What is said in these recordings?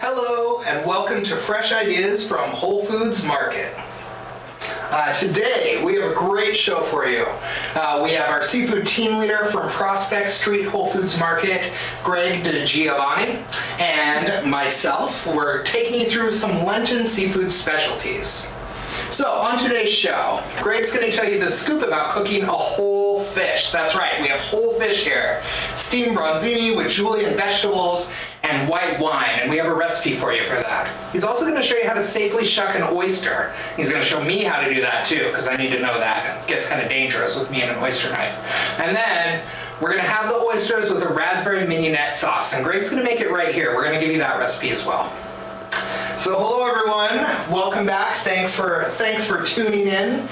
Hello and welcome to Fresh Ideas from Whole Foods Market. Today we have a great show for you. We have our seafood team leader from Prospect Street Whole Foods Market, Greg Giovanni, and myself. We're taking you through some Lenten seafood specialties. So on today's show, Greg's going to tell you the scoop about cooking a whole fish. That's right, we have whole fish here. Steamed bronzini with Julienne vegetables and white wine, and we have a recipe for you for that. He's also going to show you how to safely shuck an oyster. He's going to show me how to do that too, because I need to know that. It gets kind of dangerous with me and an oyster knife. And then we're going to have the oysters with a raspberry mignonette sauce, and Greg's going to make it right here. We're going to give you that recipe as well. So hello everyone, welcome back. Thanks for tuning in.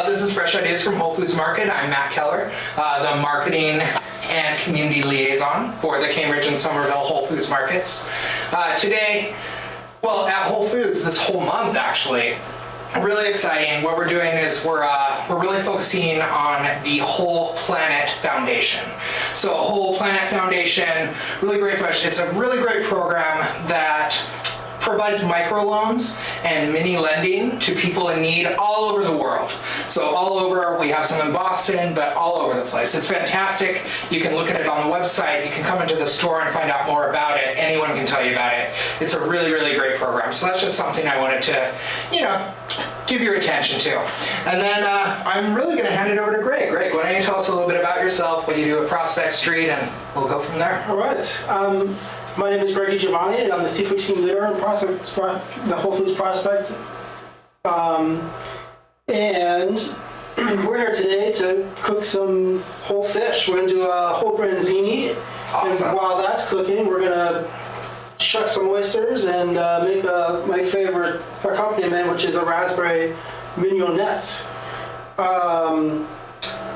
This is Fresh Ideas from Whole Foods Market. I'm Matt Keller, the marketing and community liaison for the Cambridge and Somerville Whole Foods Markets. Today, well, at Whole Foods this whole month actually, really exciting. What we're doing is we're really focusing on the Whole Planet Foundation. So Whole Planet Foundation, really great question. It's a really great program that provides microloans and mini lending to people in need all over the world. So all over, we have some in Boston, but all over the place. It's fantastic. You can look at it on the website. You can come into the store and find out more about it. Anyone can tell you about it. It's a really, really great program. So that's just something I wanted to, give your attention to. And then I'm really going to hand it over to Greg. Greg, why don't you tell us a little bit about yourself, what you do at Prospect Street, and we'll go from there. All right. My name is Greg Giovanni, and I'm the seafood team leader in the Whole Foods Prospect. And we're here today to cook some whole fish. We're going to do a whole branzini. Awesome. And while that's cooking, we're going to shuck some oysters and make my favorite accompaniment, which is a raspberry mignonette.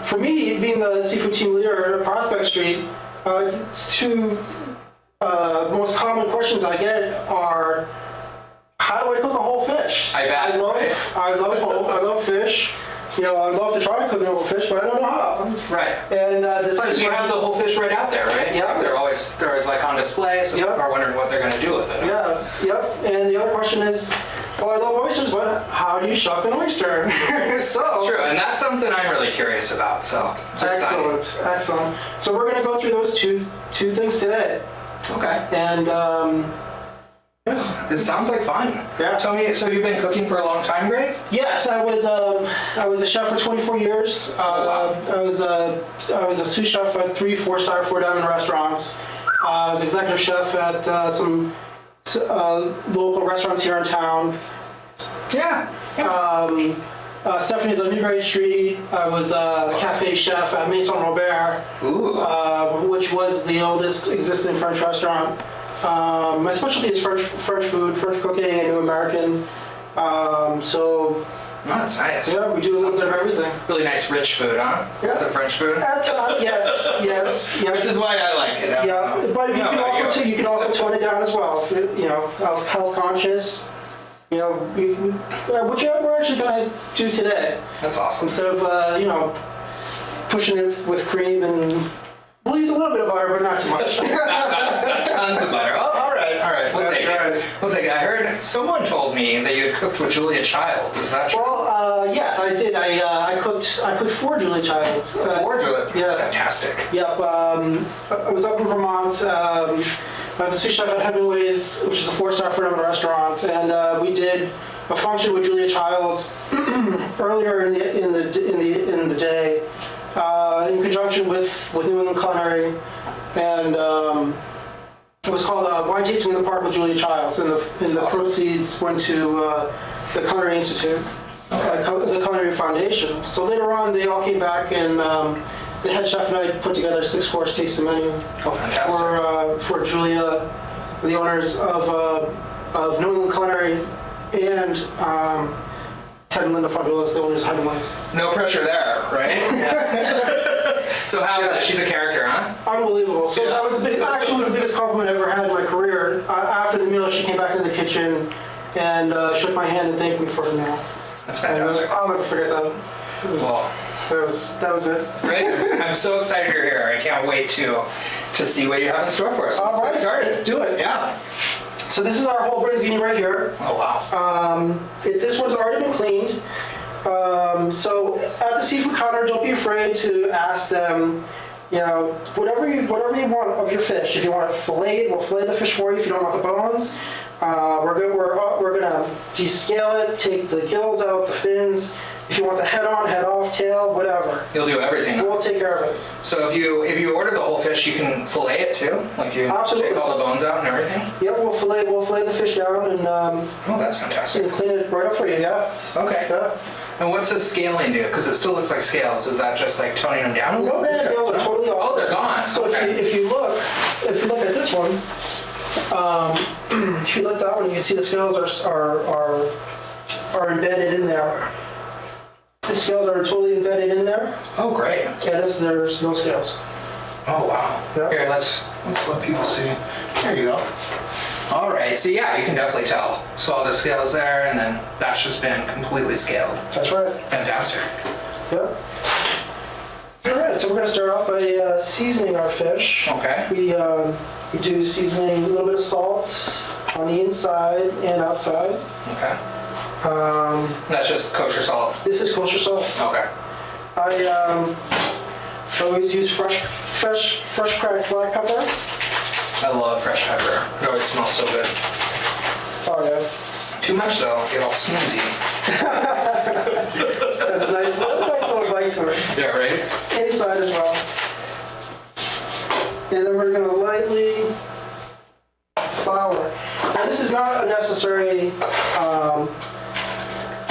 For me, being the seafood team leader at Prospect Street, two most common questions I get are, how do I cook a whole fish? I bet. I love fish. I'd love to try cooking a whole fish, but I don't know how. Right. And because you have the whole fish right out there, right? Yeah. They're always like on display, so people are wondering what they're going to do with it. Yeah. Yep. And the other question is, well, I love oysters, but how do you shuck an oyster? So that's true, and that's something I'm really curious about. So it's excellent. So we're going to go through those two things today. Okay. And this sounds like fun. Yeah. Tell me, so you've been cooking for a long time, Greg? yes, I was a chef for 24 years. Wow. I was a sous chef at 3, 4-star, 4-diamond restaurants. I was executive chef at some local restaurants here in town. Yeah. Stephanie's on Newberry Street. I was a cafe chef at Maison Robert, which was the oldest existing French restaurant. My specialty is French food, French cooking, and New American. Oh, that's nice. Yeah, we do a little bit of everything. Really nice, rich food, huh? Yeah. The French food. Yes. Which is why I like it. Yeah, but you can also tone it down as well. Health conscious. Which we're actually going to do today. That's awesome. Instead of pushing it with cream, and we'll use a little bit of butter, but not too much. Tons of butter. Oh, all right. We'll take it. I heard someone told me that you had cooked with Julia Child. Is that true? Well, yes, I did. I cooked for Julia Child. For Julia? Yes. That's fantastic. Yep. I was up in Vermont. I was a sous chef at Hemingway's, which is a 4-star food restaurant, and we did a function with Julia Childs earlier in the day, in conjunction with New England Culinary, and it was called Wine Tasting in the Park with Julia Childs, and the awesome. Proceeds went to the Culinary Institute, the Culinary Foundation. So later on, they all came back, and the head chef and I put together a 6-course tasting menu for Julia, the owners of New England Culinary, and Ted and Linda Fabulas, the owners of Hemingway's. No pressure there, right? Yeah. So how is it? She's a character, huh? Unbelievable. So that was the biggest compliment I ever had in my career. After the meal, she came back into the kitchen and shook my hand and thanked me for the meal. That's fantastic. I'll never forget that. That was it. Great. I'm so excited you're here. I can't wait to see what you have in store for us. All right, let's get started. Let's do it. Yeah. So this is our whole Brinzini right here. Oh, wow. This one's already been cleaned. So at the seafood counter, don't be afraid to ask them, you know, whatever you want of your fish. If you want it filleted, we'll fillet the fish for you. If you don't want the bones, we're gonna descale it, take the gills out, the fins. If you want the head on, head off, tail, whatever. You'll do everything. We'll take care of it. So if you order the whole fish, you can fillet it too? Like you Absolutely. take all the bones out and everything? Yep, we'll fillet the fish down and Oh, that's fantastic. and clean it right up for you. Yeah. Okay. Yeah. And what's the scaling do? Because it still looks like scales. Is that just like toning them down a little No, bit? the scales are totally off. Oh, they're gone. So Okay. if you look at this one, if you look at that one, you can see the scales are embedded in there. The scales are totally embedded in there. Oh, great. Yeah, there's no scales. Oh, wow. Yeah. Here, let's let people see. There you go. All right. So yeah, you can definitely tell. So all the scales there, and then that's just been completely scaled. That's right. Fantastic. Yep. All right, so we're gonna start off by seasoning our fish. Okay. We do seasoning, a little bit of salt on the inside and outside. Okay. That's just kosher salt. This is kosher salt. Okay. I always use fresh cracked black pepper. I love fresh pepper. It always smells so good. Oh yeah. Too much though, get all sneezy. Has a nice little bite to it. Yeah, right? Inside as well. And then we're gonna lightly flour. Now this is not a necessary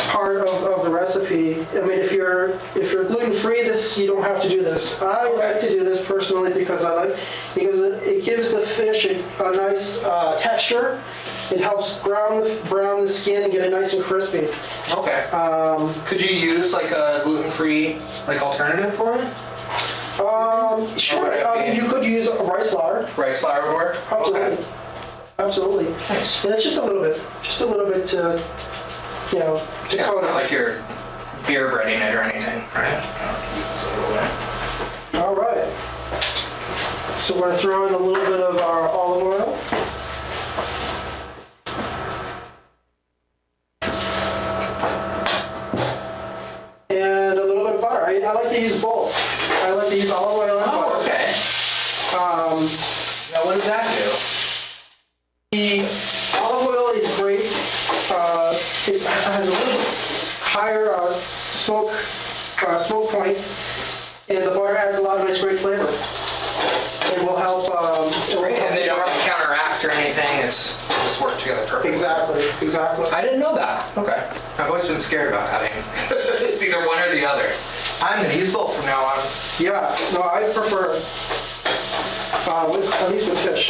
part of the recipe. I mean, if you're gluten-free, you don't have to do this. I like to do this personally because it gives the fish a nice texture. It helps brown the skin and get it nice and crispy. Okay. Could you use like a gluten-free like alternative for it? Sure. You could use rice flour. Rice flour would work? Absolutely. Okay. Absolutely. Nice. And it's just a little bit to, you know, to Yeah, coat it's not it. like you're beer breading it or anything, right? Just a little bit. All right. So we're gonna throw in a little bit of our olive oil. And a little bit of butter. I like to use both. I like to use olive oil and butter. Oh, okay. Now what does that do? The olive oil is great. It has a little higher smoke point, and the butter adds a lot of nice great flavor. It will help. And they don't counteract or anything. It's just work together perfectly. Exactly. I didn't know that. Okay. I've always been scared about having. It's either one or the other. I'm gonna use both from now on. Yeah. No, I prefer at least with fish.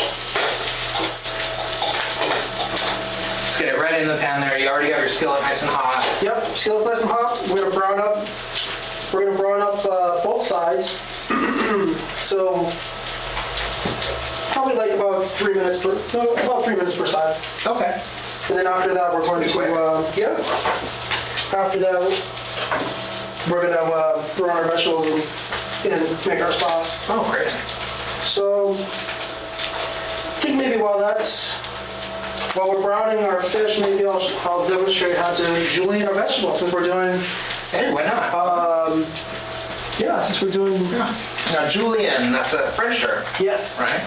Just get it right in the pan there. You already have your skillet nice and hot. Yep. Skillet's nice and hot. We're gonna brown up both sides. So probably like about 3 minutes per side. Okay. And then after that, we're going Pretty quick. After that, we're gonna throw in our vegetables and make our sauce. Oh, great. So I think maybe while we're browning our fish, maybe I'll demonstrate how to julienne our vegetables since we're doing. Hey, why not? Since we're doing. Now, julienne, that's a French term, Yes. right?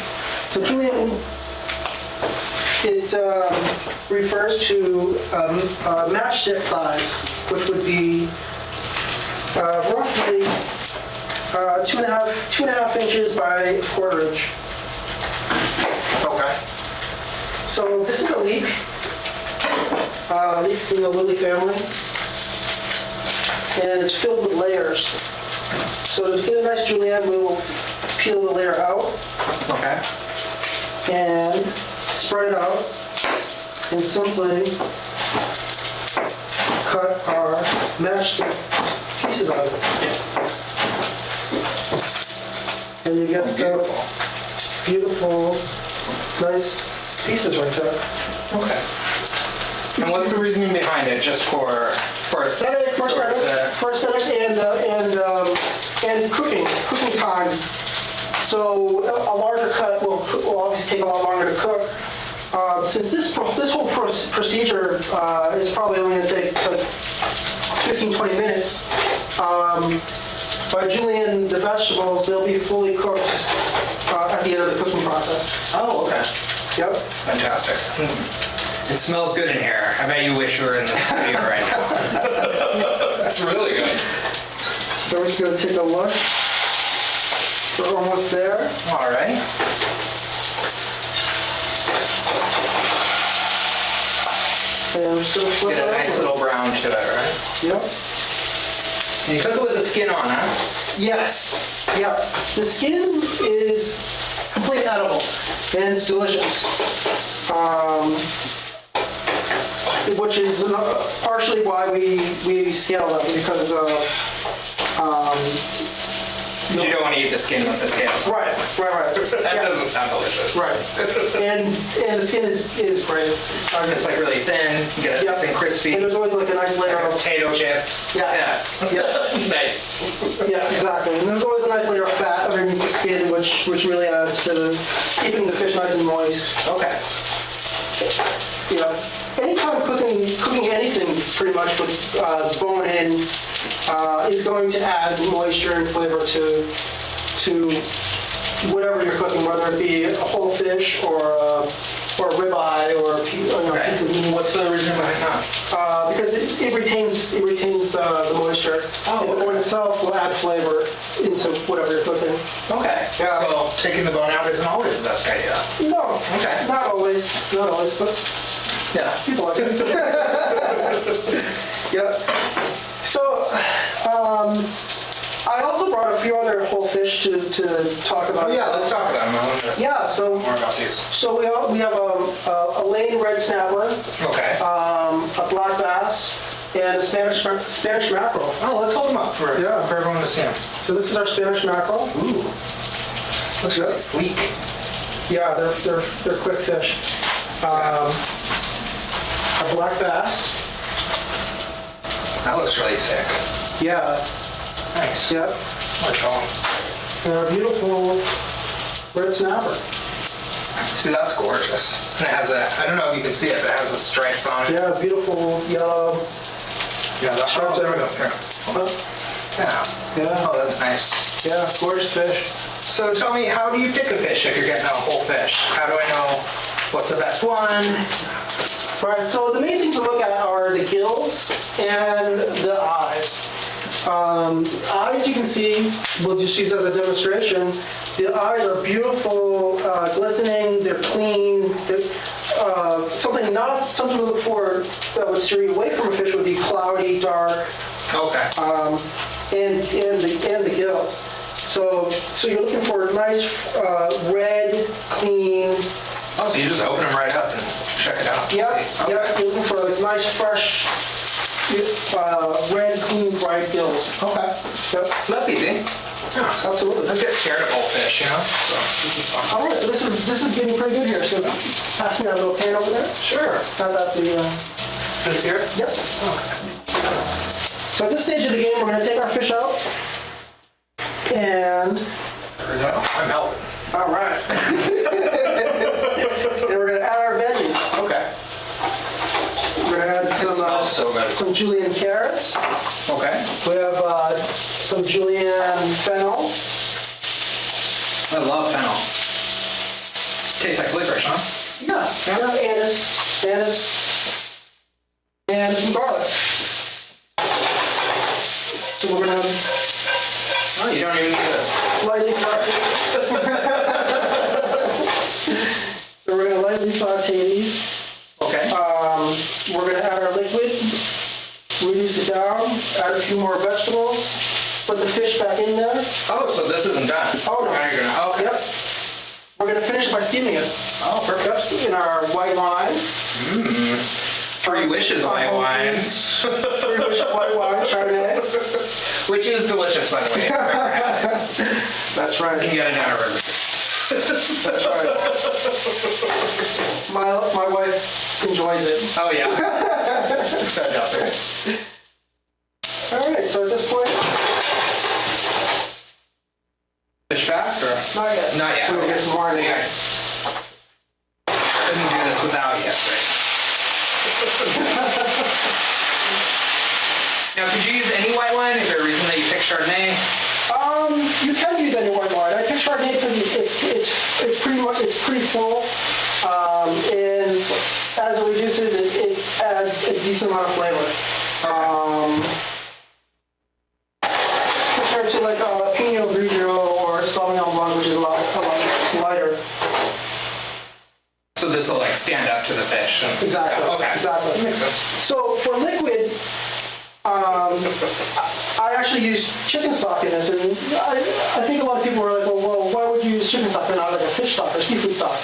So julienne, it refers to a matchstick size, which would be roughly 2.5 inches by a quarter inch. Okay. So this is a leek. Leeks in the lily family, and it's filled with layers. So to get a nice julienne, we will peel the layer out Okay. and spread it out, and simply cut our matchstick pieces out of it. And you get beautiful, nice pieces right there. Okay. And what's the reasoning behind it? Just for aesthetics? For or is it- aesthetics and cooking time. So a larger cut will obviously take a lot longer to cook. Since this whole procedure is probably only going to take like 15, 20 minutes, by julienne the vegetables, they'll be fully cooked at the end of the cooking process. Oh, okay. Yep. Fantastic. It smells good in here. I bet you wish you were in the studio right now. That's really good. So we're just going to take a look. We're almost there. All right. And we're just going to flip Get it a nice over. little brown to it, right? Yep. And you cook it with the skin on, huh? Yes. Yep. The skin is completely edible and it's delicious. Which is partially why we scale them, because You don't want to eat the skin with the scales. right. That Yeah. doesn't sound delicious. Right. And the skin is great. It's like really thin, you get it Yep. nice and crispy. And there's always like a nice layer Like a of potato chip. Yeah. Nice. yeah, exactly. And there's always a nice layer of fat underneath the skin, which really adds to keeping the fish nice and moist. Okay. Yeah. Anytime cooking anything, pretty much with bone in, is going to add moisture and flavor to whatever you're cooking, whether it be a whole fish or a ribeye or a piece of meat. What's the reason behind that? Because it retains the moisture. Oh, And the bone itself will add flavor into whatever you're cooking. Okay. Yeah. So taking the bone out isn't always the best idea. No, Okay. not always, but Yeah. people like it. Yeah. So, I also brought a few other whole fish to talk about. Oh yeah, let's talk about them. I want to Yeah, so more about these. we have a lane red snapper, Okay. a black bass, and a Spanish mackerel. Oh, let's hold them up for everyone to see them. So this is our Spanish mackerel. Ooh. Looks really sleek. Yeah, they're quick fish. A black bass. That looks really thick. Yeah. Nice. Yep. Like all. And a beautiful red snapper. See, that's gorgeous. And it has a, I don't know if you can see it, but it has the stripes on it. Yeah, beautiful yellow. Yeah, that's Stripes there we go. everywhere. Here. Yeah. Yeah. Oh, that's nice. Yeah, gorgeous fish. So tell me, how do you pick a fish if you're getting a whole fish? How do I know what's the best one? Right, so the main things to look at are the gills and the eyes. Eyes, you can see, we'll just use as a demonstration. The eyes are beautiful, glistening, they're clean. Something to look for that would steer you away from a fish would be cloudy, dark, Okay. and the gills. So you're looking for nice red, clean. Oh, so you just open them right up and check it out. Yep, See? yep. You're looking for like nice, fresh, red, clean, bright gills. Okay. Yep, That's easy. Yeah. absolutely. I get scared of whole fish, you know? So this is fun. All right, so this is getting pretty good here. So pass me that little pan over there. Sure. How about the? This here? Yep. So at this stage of the game, we're going to take our fish out, and There we go. I'm melting. all right. And we're going to add our veggies. Okay. We're going to add It smells so good. some julienne carrots. Okay. We have some julienne fennel. I love fennel. Tastes like licorice, huh? Yeah, anise, and some garlic. So we're going to Oh, you don't even need to. lightly saute. So we're going to lightly saute these. Okay. We're going to add our liquid, reduce it down, add a few more vegetables, put the fish back in there. Oh, so this isn't done. Oh, no. Now you're gonna. Okay. Yep. We're going to finish it by steaming it. Oh, perfect. In our white wine. Three wishes white wine. 3 wishes white wine, Chardonnay. Which is delicious, by the way. If you've ever had it. That's You right. can get it down a river. That's right. My wife enjoys it. Oh, yeah. Fantastic. All right, so at this point, Fish back or? not yet. Not yet. We're gonna get some more in So, here. yeah. Didn't do this without you, right? Now, could you use any white wine? Is there a reason that you picked Chardonnay? You can use any white wine. I picked Chardonnay because it's pretty full, and as it reduces, it adds a decent amount of flavor. Compared to like a Pinot Grigio or Sauvignon Blanc, which is a lot lighter. So this will like stand up to the fish. Exactly. Yeah, okay. Exactly. Makes sense. So for liquid, I actually use chicken stock in this, and I think a lot of people are like, well, why would you use chicken stock and not like a fish stock or seafood stock?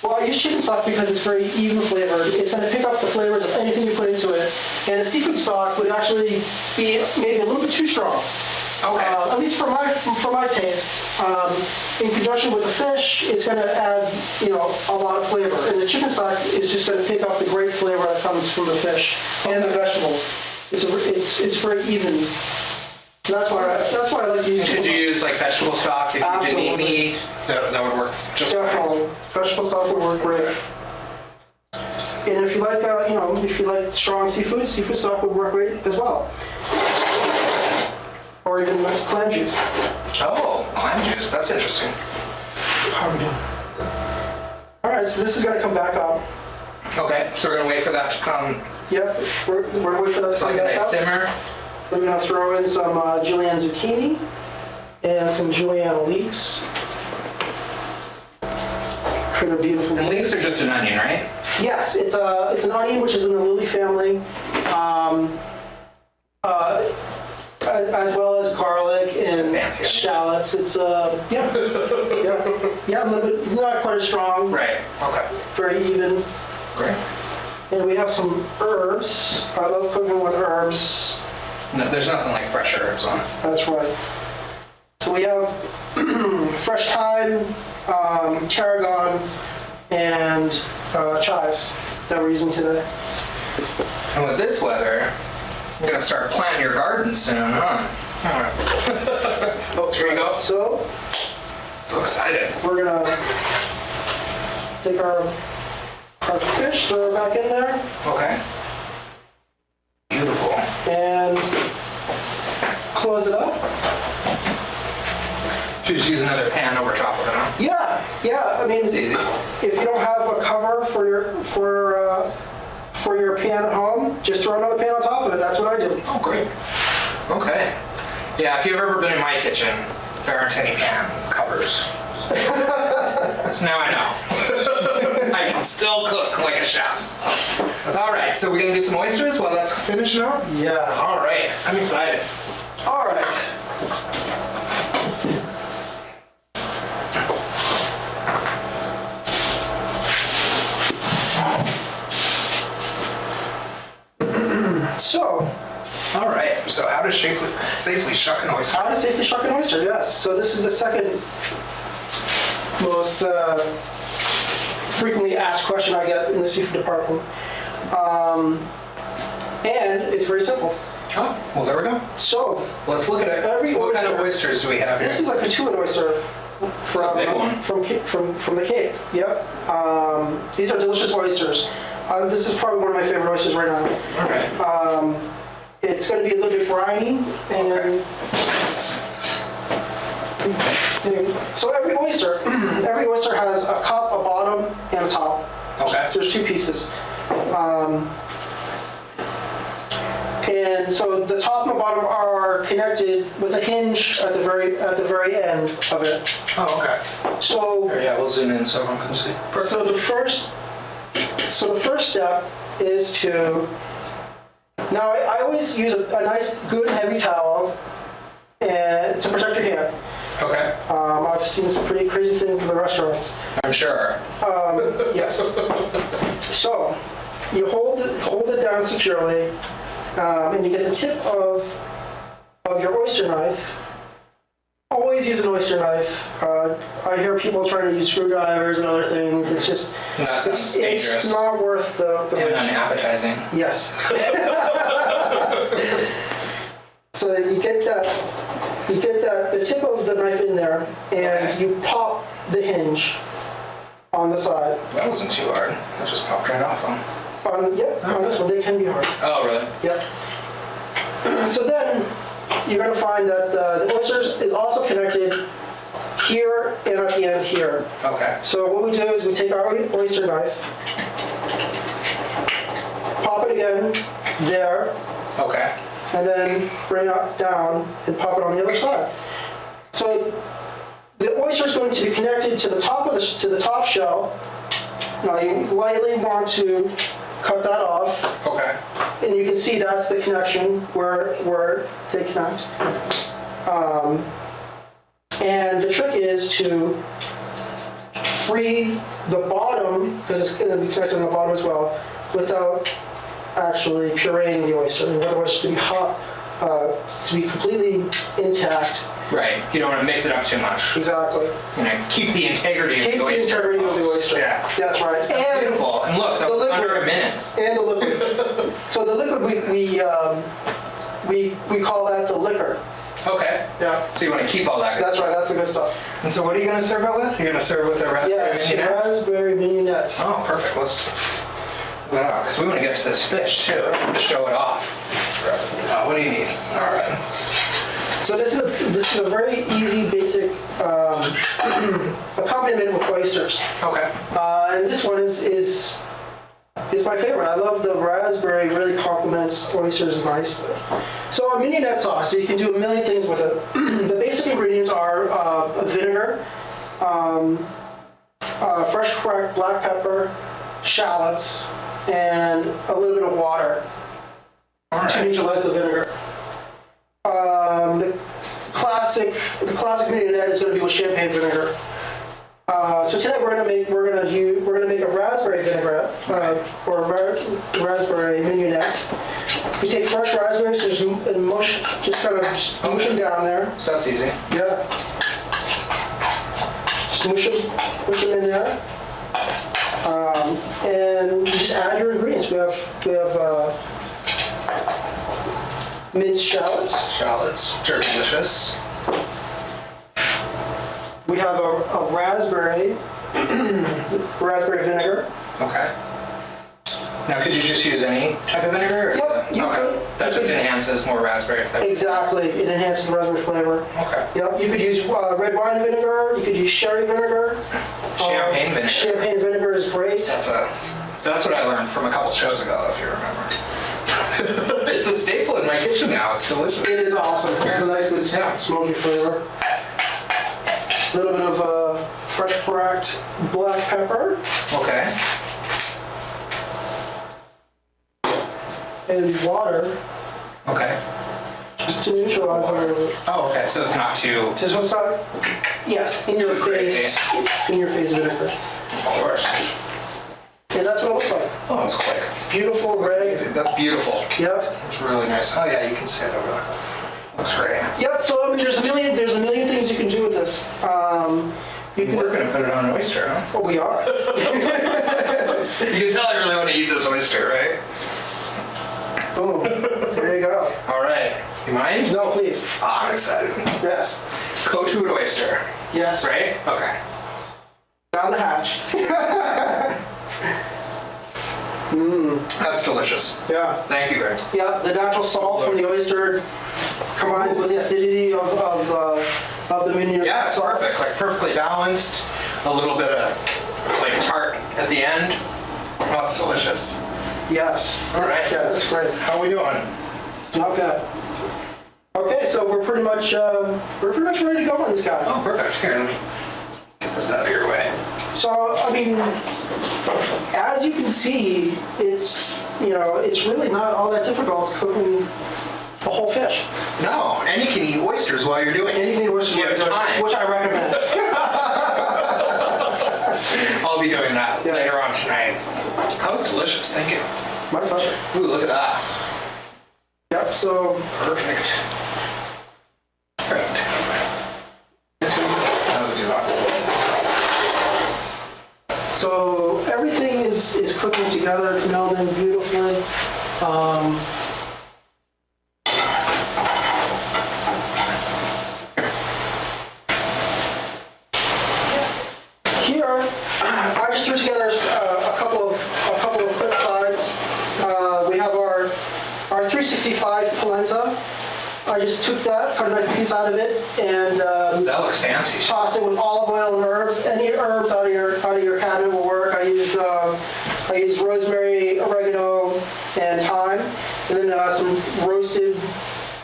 Well, I use chicken stock because it's very even flavored. It's going to pick up the flavors of anything you put into it, and a seafood stock would actually be maybe a little bit too strong. Okay. At least for my taste. In conjunction with the fish, it's going to add a lot of flavor, and the chicken stock is just going to pick up the great flavor that comes from the fish and the vegetables. It's very even. So that's why I like to use. Could you use like vegetable stock if you didn't eat meat? That would work just definitely. Vegetable stock would work great. And if you like if you like strong seafood stock would work great as well. Or even clam juice. Oh, clam juice. That's interesting. How are we doing? All right, so this is going to come back up. Okay, so we're gonna wait for that to come. Yep, we're going to wait for that to come Like a back nice up. simmer. We're going to throw in some julienne zucchini and some julienne leeks. Create a beautiful. The leeks are just an onion, right? Yes, it's an onion which is in the lily family, as well as garlic and fancy shallots. It's yeah, a little bit not quite as strong. Right. Okay. Very even. Great. And we have some herbs. I love cooking with herbs. No, there's nothing like fresh herbs on it. That's right. So we have fresh thyme, tarragon, and chives that we're using today. And with this weather, you're gonna start planting your garden soon, huh? Oh, here you go. So excited. we're gonna take our fish, throw it back in there, Okay. Beautiful. and close it up. Should just use another pan over top of it, huh? Yeah. I mean, It's easy. if you don't have a cover for your pan at home, just throw another pan on top of it. That's what I do. Oh, great. Okay. Yeah, if you've ever been in my kitchen, there aren't any pan covers. So now I know. I can still cook like a chef. All right, so we're gonna do some oysters while that's finishing up? Yeah. All right, I'm excited. All right. All right, so how to safely shuck an oyster? How to safely shuck an oyster, yes. So this is the second most frequently asked question I get in the seafood department. And it's very simple. Oh, well, there we go. So Let's look at it. Every What kind of oyster- oysters do we have here? this is like a tuna oyster from big one. from the Cape. Yep. These are delicious oysters. This is probably one of my favorite oysters right now. All right. It's going to be a little bit briny, and Okay. so every oyster has a cup, a bottom, and a top. Okay. There's two pieces. And so the top and the bottom are connected with a hinge at the very end of it. Oh, okay. So Here, yeah, we'll zoom in so everyone can see. So the first step is to, now I always use a nice good heavy towel to protect your hand. Okay. I've seen some pretty crazy things in the restaurants. I'm sure. Yes. So you hold it down securely, and you get the tip of your oyster knife. Always use an oyster knife. I hear people trying to use screwdrivers and other things. It's just That sounds dangerous. it's not worth the And risk. unappetizing. Yes. So you get the tip of the knife in there, and Okay. you pop the hinge, on the side. That wasn't too hard. That just popped right off them. On this one, they can be hard. Oh, really? Yep. So then you're going to find that the oysters is also connected here and at the end here. Okay. So what we do is we take our oyster knife, pop it again there, Okay. and then bring it down and pop it on the other side. So the oyster is going to be connected to the top of the top shell. Now you lightly want to cut that off. Okay. And you can see that's the connection where they connect. And the trick is to free the bottom, because it's going to be connected on the bottom as well, without actually pureeing the oyster. You want the oyster to be hot, to be completely intact. Right. You don't want to mix it up too much. Exactly. You know, keep the integrity of Keep the oyster. the integrity of the oyster. Yeah. That's right. That's beautiful. And look, that was under a minute. And the liquid. So the liquid, we call that the liquor. Okay. Yeah. So you want to keep all that good That's stuff. right. That's the good stuff. And so what are you going to serve it with? You're going to serve it with a raspberry Yes, mignonette? raspberry mignonettes. Oh, perfect. Let's pull that out, because we want to get to this fish, too. Show it off. What do you need? All right. So this is a very easy, basic accompaniment with oysters. Okay. And this one is my favorite. I love the raspberry. Really complements oysters nicely. So a mignonette sauce. So you can do a million things with it. The basic ingredients are vinegar, fresh cracked black pepper, shallots, and a little bit of water to neutralize the vinegar. The classic mignonette is going to be with champagne vinegar. So today we're gonna make a raspberry vinaigrette or raspberry mignonette. We take fresh raspberries and mush, just kind of mush them down there. So that's easy. Yeah. Just mush them in there. And you just add your ingredients. We have minced shallots. Shallots, which are delicious. We have a raspberry vinegar. Okay. Now, could you just use any type of vinegar? Or Yep, you could. That just enhances more raspberry flavor. Exactly, it enhances the raspberry flavor. Okay. Yep, you could use red wine vinegar. You could use sherry vinegar. Champagne vinegar. Champagne vinegar is great. That's what I learned from a couple shows ago, if you remember. It's a staple in my kitchen now. It's delicious. It is awesome. It has a nice, good smoky flavor. A little bit of fresh cracked black pepper. Okay. And water, Okay. just to neutralize a little bit. Oh, okay. So it's not too. Just what's not, in your face vinegar. Of course. And that's what it looks like. Oh, it's quick. It's beautiful, red. That's beautiful. Yep. It's really nice. Oh yeah, you can see it over there. Looks great. Yep. So I mean, there's a million things you can do with this. We're gonna put it on an oyster, huh? Oh, we are. You can tell I really want to eat this oyster, right? Boom. There you go. All right. You mind? No, please. Ah, I'm excited. Yes. Coated oyster, Yes. right? Okay. Down the hatch. That's delicious. Yeah. Thank you, Greg. Yeah. The natural salt from the oyster combines with the acidity of the mignonette Yeah, it's sauce. perfect. Like perfectly balanced. A little bit of like tart at the end. Oh, it's delicious. Yes. All right. Yeah, that's great. How are we doing? Not bad. Okay, so we're pretty much ready to go on this guy. Oh, perfect. Here, let me get this out of your way. So, I mean, as you can see, it's really not all that difficult cooking a whole fish. No, and you can eat oysters while you're doing it. And you can eat oysters, You have time. which I recommend. I'll be doing that Yes. later on tonight. That was delicious. Thank you. My pleasure. Ooh, look at that. Yep, so Perfect. Perfect. That would do that. So everything is cooking together. It's melding beautifully. Here, I threw together a couple of quick sides. We have our 365 polenta. I just took that, cut a nice piece out of it, and That looks fancy. tossed it with olive oil and herbs. Any herbs out of your cabinet will work. I used rosemary, oregano, and thyme, and then some roasted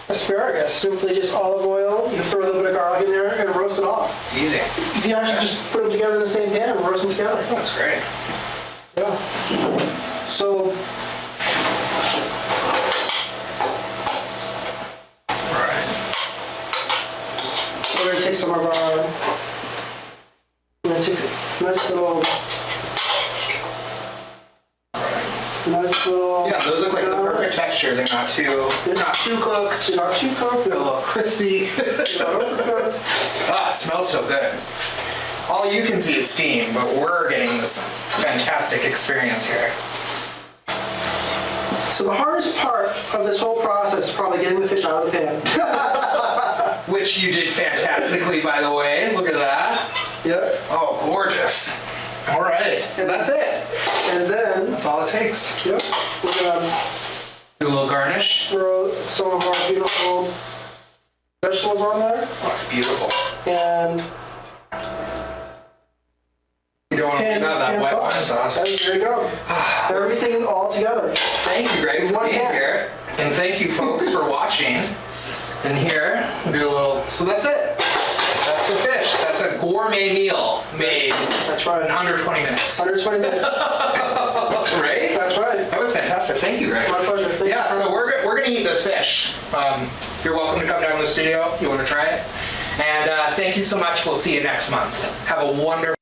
asparagus. Simply just olive oil. You can throw a little bit of garlic in there and roast it off. Easy. You can actually just put them together in the same pan and roast them together. That's great. Yeah. So. All right. We're going to take some of our, we're going to take a nice little, Yeah, those look like the perfect texture. They're not too cooked. They're not too cooked. They're a little crispy. They're not overcooked. Ah, it smells so good. All you can see is steam, but we're getting this fantastic experience here. So the hardest part of this whole process is probably getting the fish out of the pan. Which you did fantastically, by the way. Look at that. Yep. Oh, gorgeous. All right, so that's it. And then, That's all it takes. yep, we're going to Do a little garnish. throw some of our beautiful vegetables on there. Oh, it's beautiful. And You don't want to leave out that white wine sauce. And there you go. Everything all together. Thank you, Greg, for One being can. here. And thank you, folks, for watching. And here, we'll do a little, so that's it. That's the fish. That's a gourmet meal made That's in right. under 20 minutes. 120 minutes. Right? That's right. That was fantastic. Thank you, Greg. My pleasure. Thank Yeah, you. so we're going to eat this fish. You're welcome to come down to the studio. You want to try it? And thank you so much. We'll see you next month. Have a wonderful...